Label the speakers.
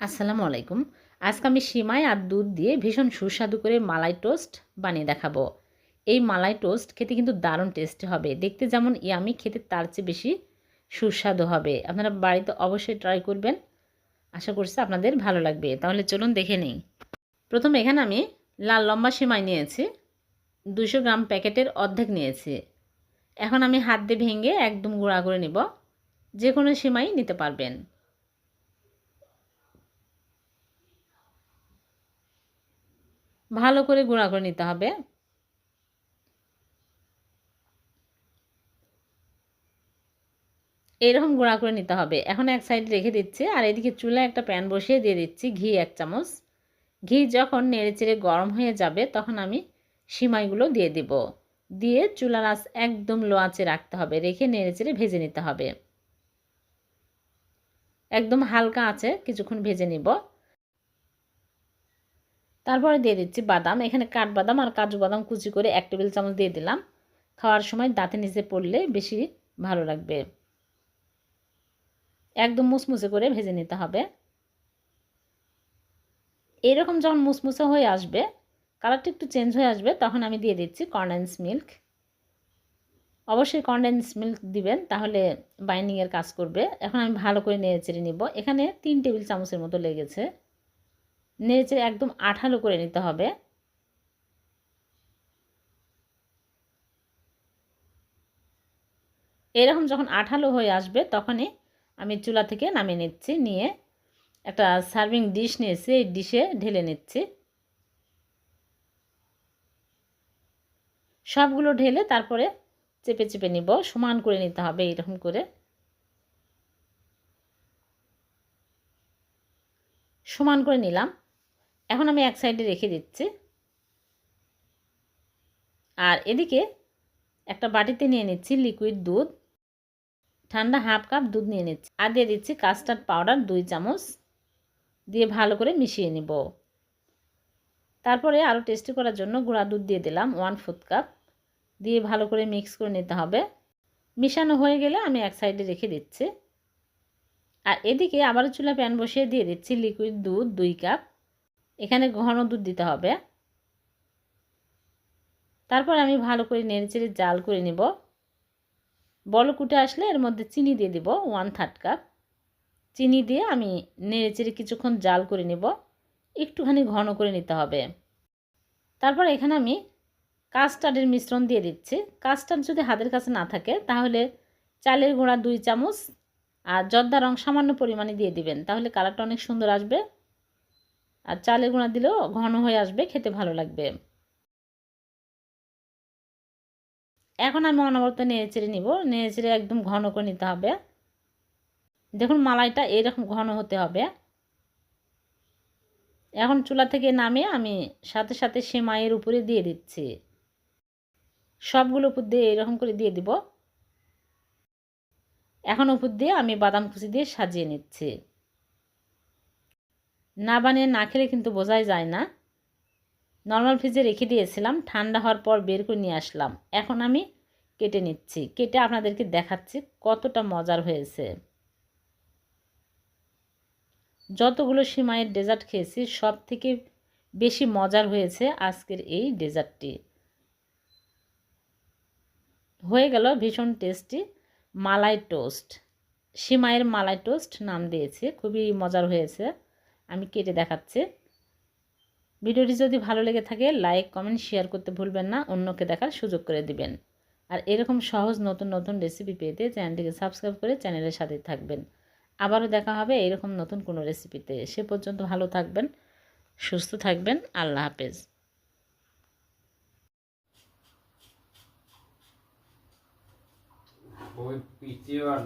Speaker 1: আসসালামু আলাইকুম। আজকে আমি সিমাই আর দুধ দিয়ে ভীষণ সুস্বাদু করে মালাই টোস্ট বানিয়ে দেখাবো। এই মালাই টোস্ট খেতে কিন্তু দারুণ টেস্টি হবে। দেখতে যেমন ইয়ামি, খেতে তার চেয়ে বেশি সুস্বাদু হবে। আপনারা বাড়িতে অবশ্যই ট্রাই করবেন। আশা করছি আপনাদের ভালো লাগবে। তাহলে চলুন দেখে নিই। প্রথমে এখানে আমি লাল লম্বা সিমাই নিয়েছি। 200 গ্রাম প্যাকেটের অর্ধেক নিয়েছি। এখন আমি হাত দিয়ে ভেঙে একদম গুঁড়া করে নিব। যে কোনো সিমাই নিতে পারবেন। ভালো করে গুঁড়া করে নিতে হবে। এরকম গুঁড়া করে নিতে হবে। এখন এক সাইডে রেখে দিচ্ছি, আর এদিকে চুলায় একটা প্যান বসিয়ে দিয়ে দিচ্ছি ঘি 1 চামচ। ঘি যখন নেড়েচেড়ে গরম হয়ে যাবে তখন আমি সিমাইগুলো দিয়ে দিব। দিয়ে চুলার আঁচ একদম লো আঁচে রাখতে হবে, রেখে নেড়েচেড়ে ভেজে নিতে হবে। একদম হালকা আঁচে কিছুক্ষণ ভেজে নিব। তারপরে দিয়ে দিচ্ছি বাদাম। এখানে কাঠবাদাম আর কাজু বাদাম কুচি করে 1 টেবিল চামচ দিয়ে দিলাম। খাওয়ার সময় দাঁতে নিচে পড়লে বেশি ভালো লাগবে। একদম মুচমুচে করে ভেজে নিতে হবে। এরকম যখন মুসমুসে হয়ে আসবে, কালারটা একটু চেঞ্জ হয়ে আসবে, তখন আমি দিয়ে দিচ্ছি কনডেন্স মিল্ক। অবশ্যই কনডেন্স মিল্ক দিবেন, তাহলে বাইন্ডিংয়ের কাজ করবে। এখন আমি ভালো করে নেড়েচেড়ে নিব। এখানে 3 টেবিল চামচের মতো লেগেছে। নেড়েচেড়ে একদম আঠালো করে নিতে হবে। এরকম যখন আঠালো হয়ে আসবে তখনই আমি চুলা থেকে নামিয়ে নিচ্ছি। নিয়ে একটা সার্ভিং ডিশ নিয়েছি, এই ডিশে ঢেলে নিচ্ছি। সবগুলো ঢেলে তারপরে চেপে চেপে নিব, সমান করে নিতে হবে এরকম করে। সমান করে নিলাম। এখন আমি এক সাইডে রেখে দিচ্ছি। আর এদিকে একটা বাটিতে নিয়ে নিচ্ছি লিকুইড দুধ। ঠান্ডা হাফ কাপ দুধ নিয়ে নিচ্ছি। আর দিয়ে দিচ্ছি কাস্টার্ড পাউডার 2 চামচ। দিয়ে ভালো করে মিশিয়ে নিব। তারপরে আরও টেস্টি করার জন্য গুঁড়া দুধ দিয়ে দিলাম 1/4 কাপ। দিয়ে ভালো করে মিক্স করে নিতে হবে। মিশানো হয়ে গেলে আমি এক সাইডে রেখে দিচ্ছি। আর এদিকে আবারও চুলা প্যান বসিয়ে দিয়ে দিচ্ছি লিকুইড দুধ 2 কাপ। এখানে ঘন দুধ দিতে হবে। তারপর আমি ভালো করে নেড়েচেড়ে জাল করে নিব। বলক উঠে আসলে এর মধ্যে চিনি দিয়ে দিব 1/3 কাপ। চিনি দিয়ে আমি নেড়েচেড়ে কিছুক্ষণ জাল করে নিব। একটুখানি ঘন করে নিতে হবে। তারপর এখানে আমি কাস্টার্ডের মিশ্রণ দিয়ে দিচ্ছি। কাস্টার্ড যদি হাতের কাছে না থাকে তাহলে চালের গুঁড়া 2 চামচ আর জর্দা রং সামান্য পরিমাণে দিয়ে দিবেন, তাহলে কালারটা অনেক সুন্দর আসবে। আর চালের গুঁড়া দিলেও ঘন হয়ে আসবে, খেতে ভালো লাগবে। এখন আমি অনবরত নেড়েচেড়ে নিব। নেড়েচেড়ে একদম ঘন করে নিতে হবে। দেখুন মালাইটা এরকম ঘন হতে হবে। এখন চুলা থেকে নামিয়ে আমি সাথে সাথে সেমাইয়ের উপরে দিয়ে দিচ্ছি। সবগুলো উপর দিয়ে এরকম করে দিয়ে দিব। এখন উপর দিয়ে আমি বাদাম কুচি দিয়ে সাজিয়ে নিচ্ছি। না বানিয়ে না খেলে কিন্তু বোঝাই যায় না। নর্মাল ফ্রিজে রেখে দিয়েছিলাম, ঠান্ডা হওয়ার পর বের করে নিয়ে আসলাম। এখন আমি কেটে নিচ্ছি। কেটে আপনাদেরকে দেখাচ্ছি কতটা মজার হয়েছে। যতগুলো সিমাইয়ের ডেজার্ট খেয়েছি সব থেকে বেশি মজার হয়েছে আজকের এই ডেজার্টটি। হয়ে গেল ভীষণ টেস্টি মালাই টোস্ট। সিমাইয়ের মালাই টোস্ট নাম দিয়েছে, খুবই মজার হয়েছে। আমি কেটে দেখাচ্ছি। ভিডিওটি যদি ভালো লেগে থাকে লাইক কমেন্ট শেয়ার করতে ভুলবেন না, অন্যকে দেখার সুযোগ করে দিবেন। আর এরকম সহজ নতুন নতুন রেসিপি পেতে চ্যানেলটিকে সাবস্ক্রাইব করে চ্যানেলের সাথে থাকবেন। আবারও দেখা হবে এরকম নতুন কোনো রেসিপিতে। সে পর্যন্ত ভালো থাকবেন, সুস্থ থাকবেন। আল্লাহ হাফেজ।
Speaker 2: ওই পিছিয়ে আর